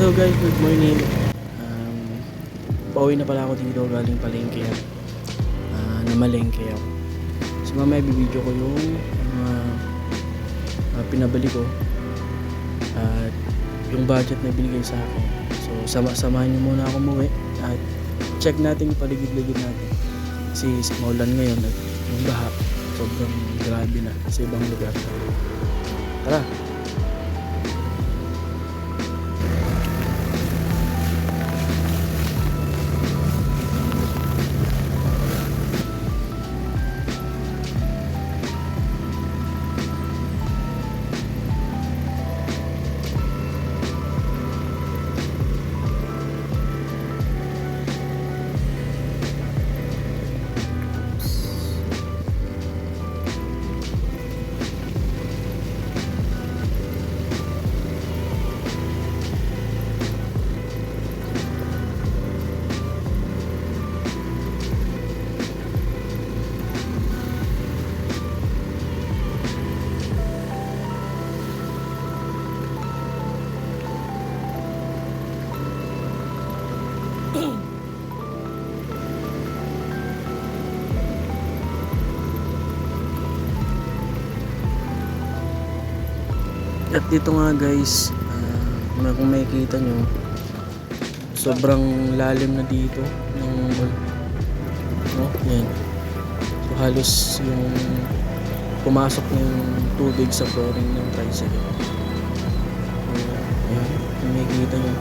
Hello guys, good morning. Pauwi na pala ako dito galing palengke. Namalengke ako. So mamaya bibidyo ko yung pinabili ko at yung budget na binigay sa akin. So samahan niyo muna ako umuwi at check natin yung paligid-ligid natin. Kasi maulan ngayon at yung baha sobrang grabe na sa ibang lugar. Tara! At dito nga guys, kung makikita nyo, sobrang lalim na dito ng yan. So halos yung pumasok na yung tubig sa flooring ng tricycle. So yan, kung makikita nyo,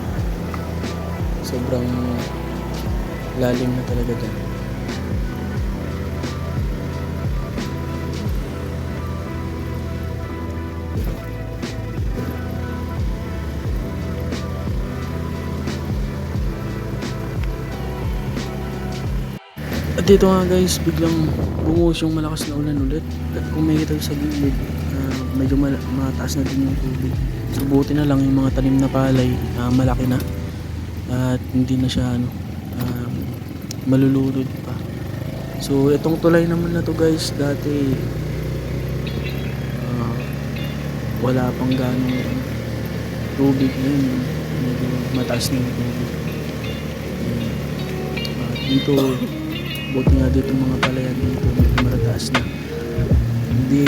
sobrang lalim na talaga dyan. At dito nga guys, biglang bumuhos yung malakas na ulan ulit. At kung makikita sa gilid, medyo mataas na din yung tubig. So buti na lang yung mga tanim na palay, malaki na. At hindi na siya malulunod pa. So itong tulay naman na to guys, dati wala pang ganong tubig yun. Medyo mataas na yung tubig. Dito buti nga dito mga palayan dito medyo matataas na, hindi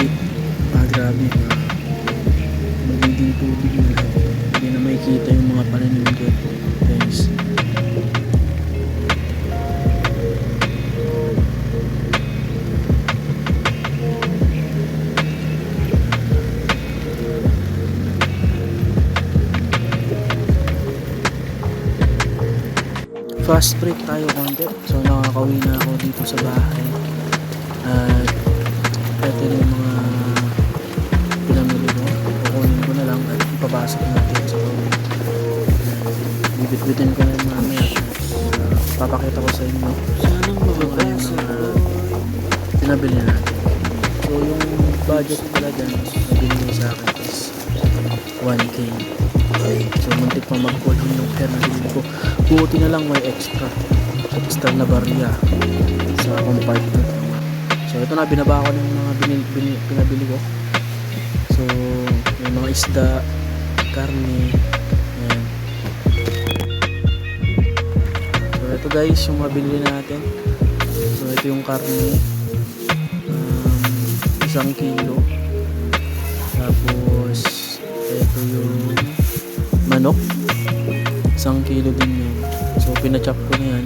grabe magiging tubig na, hindi na makikita yung mga pananim dito guys. Fast trip tayo konti. So nakakauwi na ako dito sa bahay. At ito yung mga pinamili ko. Kukunin ko na lang at ipapasok natin sa bibit-bitin ko na yung mamaya. Papakita ko sa inyo yung pinabili natin. So yung budget pala dyan na binili sa akin is 1K. Okay. So muntik pa mag-kulang yung hair na binili ko. Buti na lang may extra na barya sa compartment. So ito na, binaba ko ng mga pinabili ko. So may mga isda, karne, ayan. So ito guys yung mga binili natin. So ito yung karne, 1 kilo. Tapos ito yung manok, 1 kilo din yun. So pinachop ko na yan.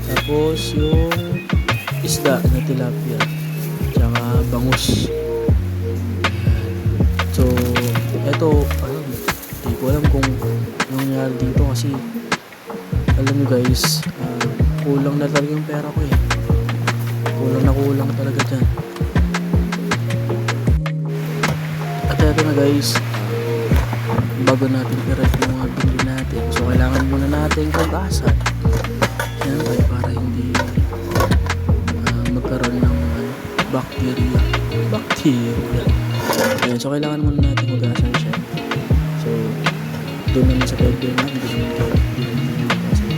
Tapos yung isda na tilapia, tsaka bangus. So eto, hindi ko alam kung nangyari dito kasi alam nyo guys, kulang na talaga yung pera ko eh. Kulang talaga dyan. At eto na guys, bago natin i-rate yung mga binili natin, so kailangan muna natin hugasan yan para hindi magkaroon ng bacteria. Yan, so kailangan muna natin hugasan siya. So doon naman sa pwede natin hugasan.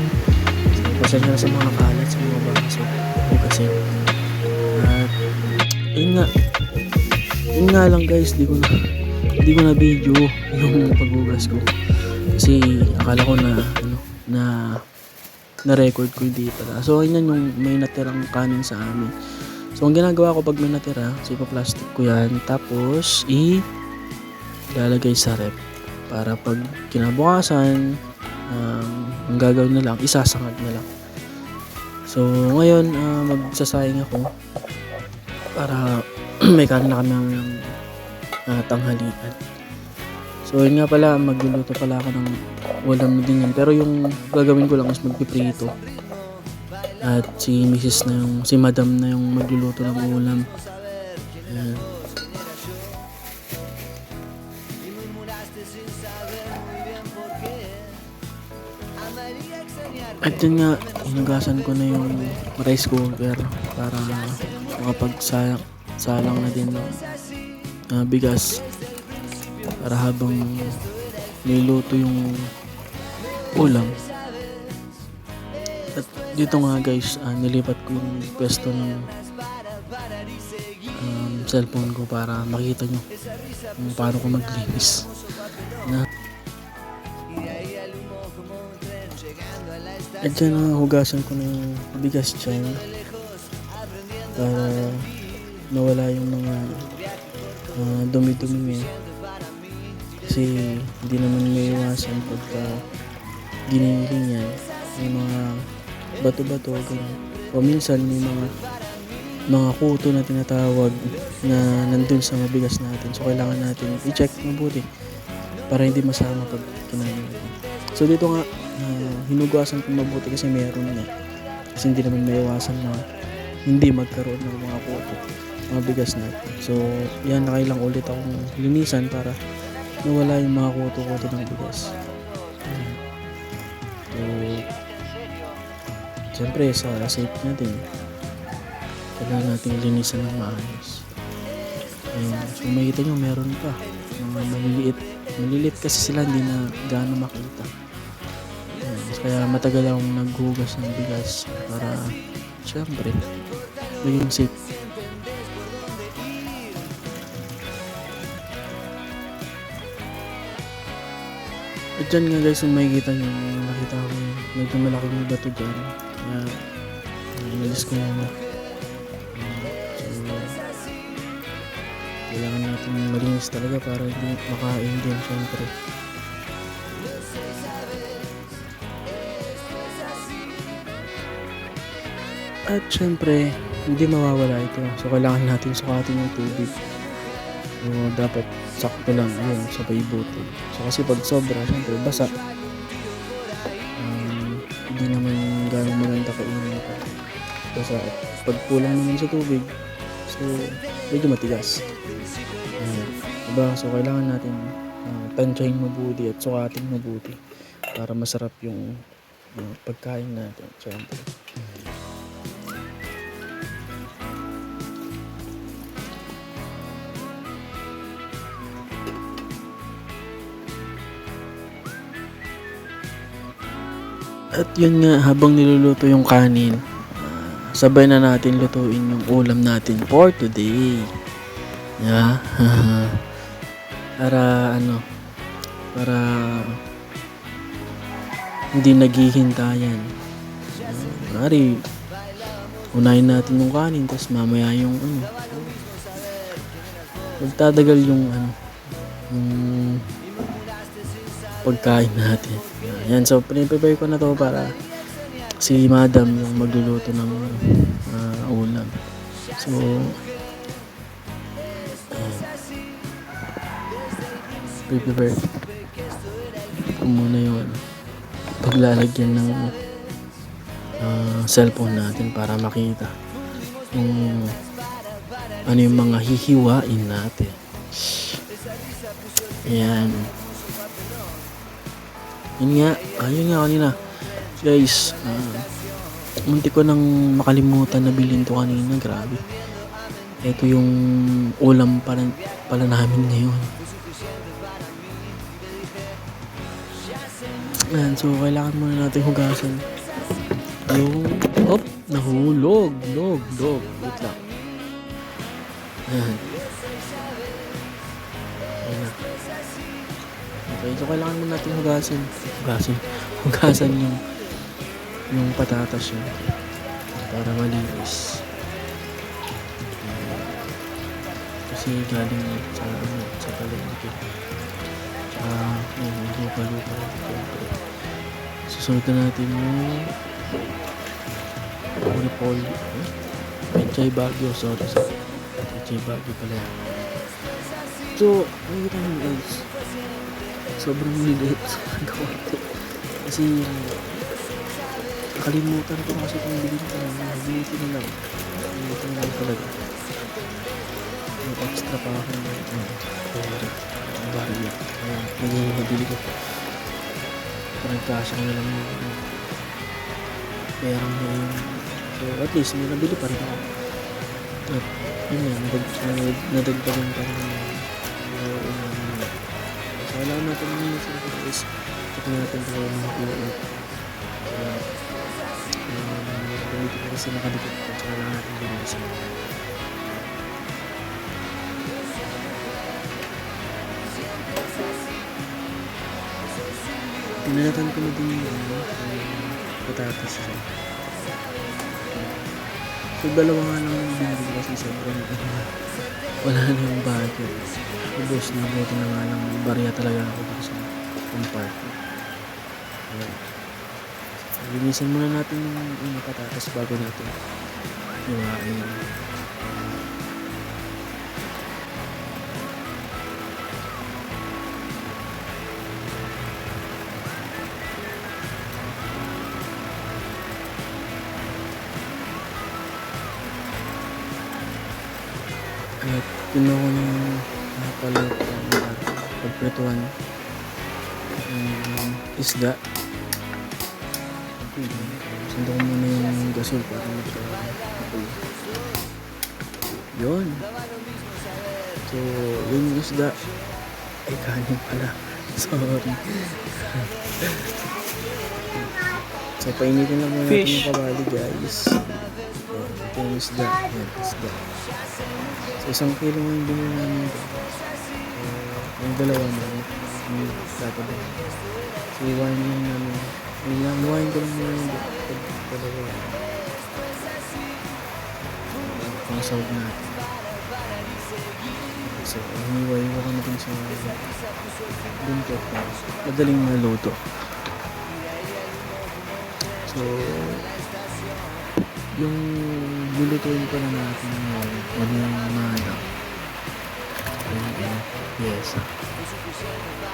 So pasensya na sa mga kalat sa mga baso hugasin. At yun nga lang guys, di ko na video yung paghugas ko Kasi akala ko na na-record ko, hindi pala. So yun yung may natirang kanin sa amin. So ang ginagawa ko pag may natira, so ipa-plastic ko yan, tapos ilalagay sa rep para pag kinabukasan, ang gagawin na lang, isasangag na lang. So ngayon magsasayang ako para may kanin na kami ng tanghalian. So yun nga pala, magluluto pala ako ng ulam na din yan. Pero yung gagawin ko lang is magpiprito. At si Mrs. na si Madam na yung magluluto ng ulam. Ayan. At yun nga, hinugasan ko na yung rice cooker para makapagsalang na din ng bigas. Para habang niluto yung ulam. At dito nga guys, nilipat ko yung pwesto ng cellphone ko para makita nyo kung paano ko maglinis. At dyan hugasan ko ng bigas dyan para nawala yung mga dumi-dumi. Kasi hindi naman may iwasan pagka giniling yan, may mga bato-bato ganun. O minsan may mga kuto na tinatawag na nandun sa mabigas natin, so kailangan natin i-check mabuti para hindi masama pag kinain natin. So dito nga hinugasan ko mabuti kasi meron nga, kasi hindi naman may iwasan na hindi magkaroon ng mga kuto mga bigas natin. So yan, nakailang ulit akong linisan para nawala yung mga kuto-kuto ng bigas. So siyempre sa safe natin, kailangan natin linisan ng maayos. So makita nyo meron pa mga maliliit kasi sila, hindi na gaano makita. Kaya matagal akong naghugas ng bigas para siyempre maging safe. At dyan nga guys, kung makikita nyo, nakita ko medyo malaking bato dyan, kaya inalis ko muna. So kailangan natin malinis talaga para hindi makain din syempre. At syempre hindi mawawala ito, so kailangan natin sukatin yung tubig. So dapat sakto lang yun, sabay botol. So kasi pag sobra, syempre basa, hindi naman gano'ng maganda kainin ito. Basa, pag kulang naman sa tubig, so medyo matigas. Diba? So kailangan natin tansyahin mabuti at sukatin mabuti para masarap yung pagkain natin, syempre. At yun nga, habang niluluto yung kanin, sabay na natin lutuin yung ulam natin for today. Yeah. Para hindi naghihintayan. Mari, unahin natin yung kanin, tapos mamaya yung magtatagal yung pagkain natin. Yan, so prepare ko na to para si Madam yung magluluto ng ulam. So prepare ko muna yung paglalagyan ng cellphone natin para makita yung ano yung mga hihiwain natin. Ayan. Yun nga kanina guys, munti ko nang makalimutan na bilhin to kanina. Grabe, ito yung ulam pala namin ngayon. Ayan, so kailangan muna natin hugasan yung nahulog wait lang. Ayan na. Ito Okay, so kailangan mo natin hugasan yung patatas yun para malinis. Kasi galing sa palengke. Tsaka yung lupa-lupa. Susunod na natin yung Repolyo. Pechay Baguio, sorry. Pechay Baguio pala yan. So, nakikita nyo guys, sobrang lilit sa kawate. Kasi nakalimutan ko kasi itong bilhin ko na bilitin na lang. Bilitin na lang talaga. May extra pa ako na barya. Kaya nabili ko. Parang kasyang na lang yung perang na yun. So at least may nabili pa rin ako. At yun nga, nadagdagan pa rin so wala natin yung sa guys. Check natin kung ano mga POF. Gamitin ko kasi nakadikit ko. So wala natin bilisan. Tinalatan ko na din yung patatas siya. So dalawa nga lang yung binili kasi sobrang wala na yung budget. Ubus na buti na nga lang barya talaga ako dito sa compartment. Linisin muna natin yung patatas bago natin iwain. At kinuha ko ng pagpretuhan isda. Sando ko muna yung gasol para magka-apoy. Yun. So, yung isda ay kanin pala. Sorry. So, painitin lang muna natin yung kabali guys. Ito yung isda. Yan, isda. So, 1 kilo yung binili namin ito. Yung dalawa namin. Yung tataba. So, iwain lang namin. Iwain ko lang muna yung dalawa. Pang sahog natin. So, hiniwain ko kami dun sa buntot na madaling maluto. So, yung lulutuin ko na natin yung mana yung pyesa.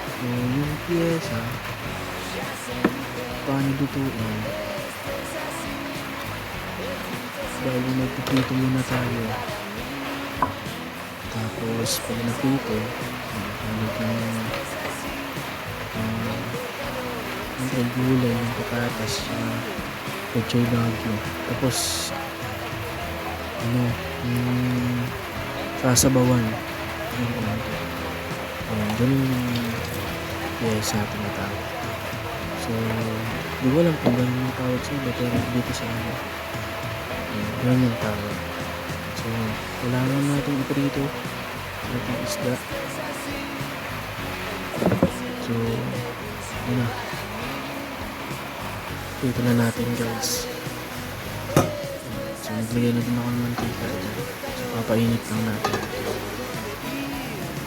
So yung pyesa paano lutuin, dahil magpipito muna tayo, tapos pag napito yung gulay ng patatas Pechay Baguio. Tapos sasabawan yung ganun yung pyesa tinatawag. So di ko alam kung ganun yung tawag sa iba, pero dito sa amin ganun yung tawag. So kailangan natin iprito natin isda. So yun na, ito na natin guys. So naglagay na din ako ng mantika dyan. So papainit lang natin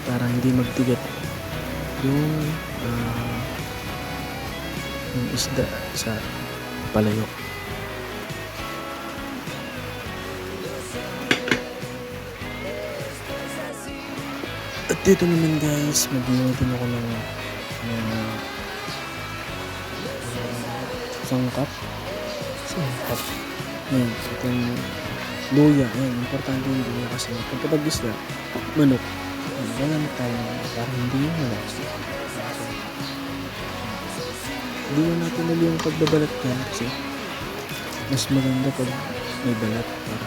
para hindi magtigat yung isda sa palayok. At dito naman guys, maglagay din ako ng sangkap. Yan, itong luya. Yan, importante yung luya kasi pagkatag isda, manok. Gagamit tayo para hindi yung malas. Hindi na natin nali yung pagbabalat yan kasi mas maganda pag may balat para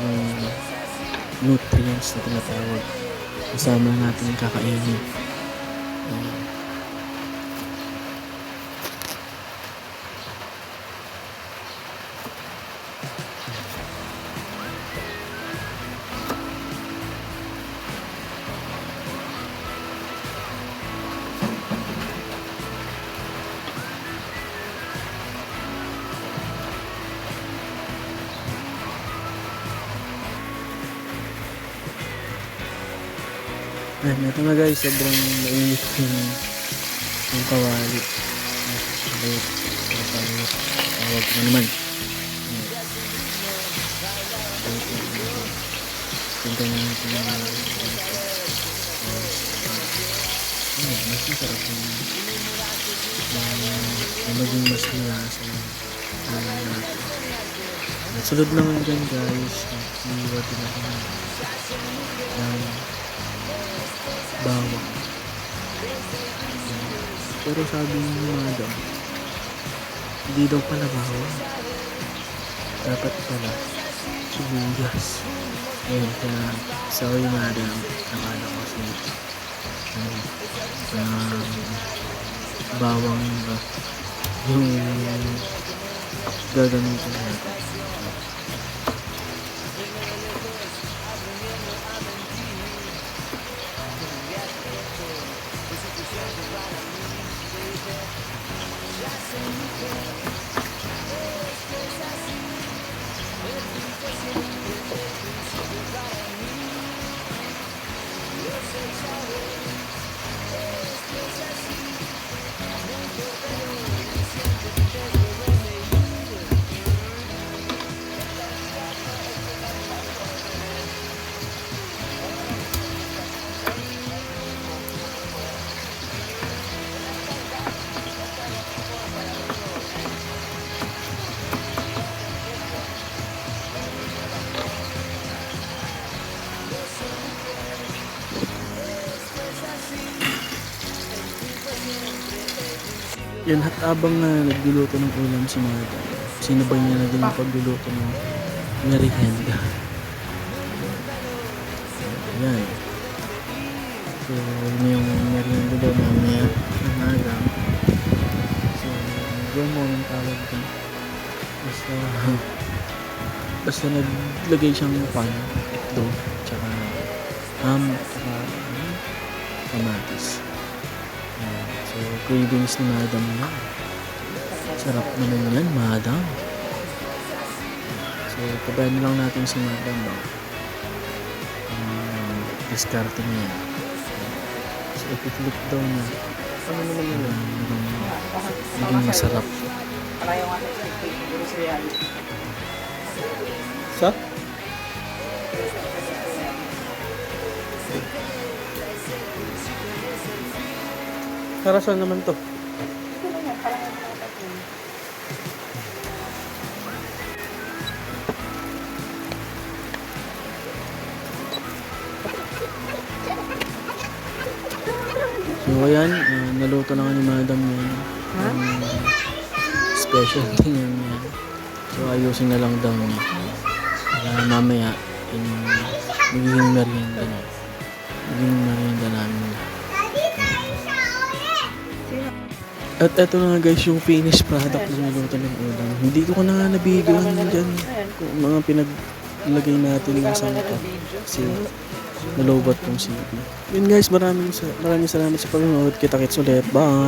yung nutrients na tinatawag kasama natin kakainin. Yan, ito na guys, sobrang mainit yung kawali. Ayun, tawag ko naman. Tingnan natin yung mas masarap yung maging mas nilasa yung natin. At sunod naman dyan guys, iiwa din ako ng bawang. Pero sabi ng mga daw, hindi daw pala bawang. Dapat pala sibuyas. Ayun, kaya sorry madam, nakala ko bawang ba yung gagamitin natin. Yan, at abang nagluluto ng ulam si Madam, sinabay niya na din yung pagluluto ng merienda. Yan. So, yun yung merienda daw mamaya ng Madam. So, gawin mo ng tawag din. Basta naglagay siyang pan, itlog, tsaka ham, tsaka kamatis. So, cravings ni Madam na. Sarap naman yan, Madam. So, tabayan na lang natin si Madam ba? Discarte niya yan. So, ipiflip daw na. Ano naman yun? Maging masarap. Alayo nga sa reality. Sa? Para saan naman to? So ayan, naluto na nga ni Madam yan. Special thing yan. So ayusin na lang daw niya. Mamaya, magiging merienda niya. Magiging merienda namin. At eto na nga guys yung finished product na niluto ng ulam. Hindi ko na nga nabidyoan dyan kung mga pinaglagay natin ng sangka. Kasi nalobat kong CP. Yun guys, maraming salamat sa panonood. Kita-kits ulit. Bye!